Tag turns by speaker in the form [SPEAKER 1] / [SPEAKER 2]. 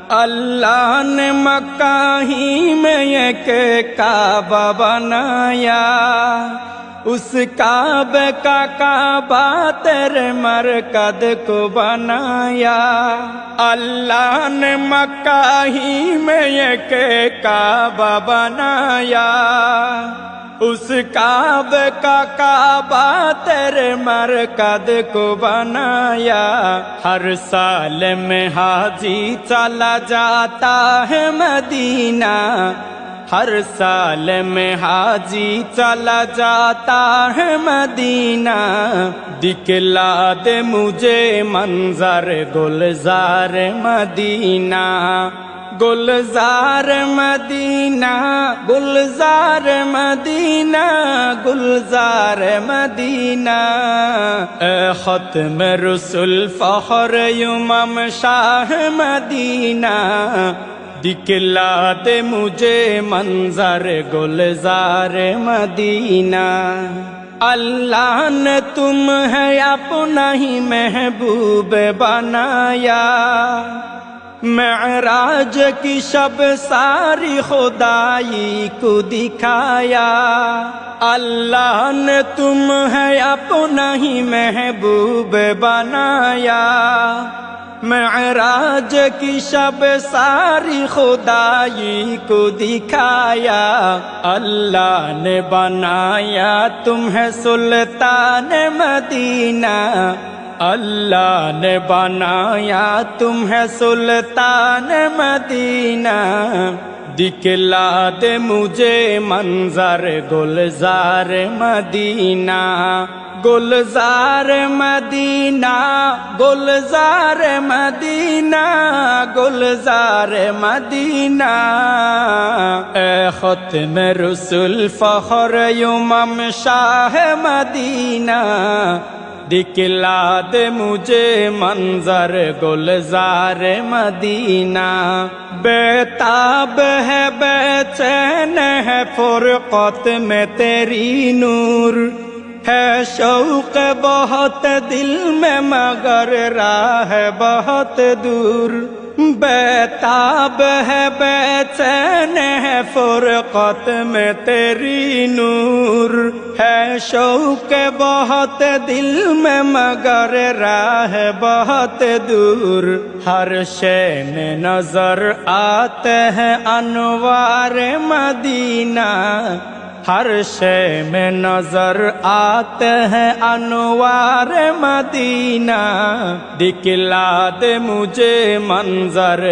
[SPEAKER 1] اللہ نے مکہ ہی میں ایک کعبہ بنایا، اس کعبے کا کعبہ تیرے مرکز کو بنایا۔ اللہ نے مکہ ہی میں ایک کعبہ بنایا، اس کعبے کا کعبہ تیرے مرکز کو بنایا۔ ہر سال میں حاجی چلا جاتا ہے مدینہ، ہر سال میں حاجی چلا جاتا ہے مدینہ۔ دکھلا دے مجھے منظر گلزار مدینہ، گلزار مدینہ، گلزار مدینہ، گلزار مدینہ۔ اے ختم رسول فخر امم شاہ مدینہ، دکھلا دے مجھے منظر گلزار مدینہ۔ اللہ نے تمہیں اپنا ہی محبوب بنایا، معراج کی شب ساری خدائی کو دکھایا۔ اللہ نے تمہیں اپنا ہی محبوب بنایا، معراج کی شب ساری خدائی کو دکھایا۔ اللہ نے بنایا تمہیں سلطان مدینہ، اللہ نے بنایا تمہیں سلطان مدینہ۔ دکھلا دے مجھے منظر گلزار مدینہ، گلزار مدینہ، گلزار مدینہ، گلزار مدینہ۔ اے ختم رسول فخر امم شاہ مدینہ، دکھلا دے مجھے منظر گلزار مدینہ۔ بیتاب ہے بے چین ہے فرقت میں تیری نور، ہے شوق بہت دل میں مگر راہ بہت دور۔ بیتاب ہے بے چین ہے فرقت میں تیری نور، ہے شوق بہت دل میں مگر راہ بہت دور۔ ہر شے میں نظر آتے ہیں انوار مدینہ، ہر شے میں نظر آتے ہیں انوار مدینہ۔ دکھلا دے مجھے منظر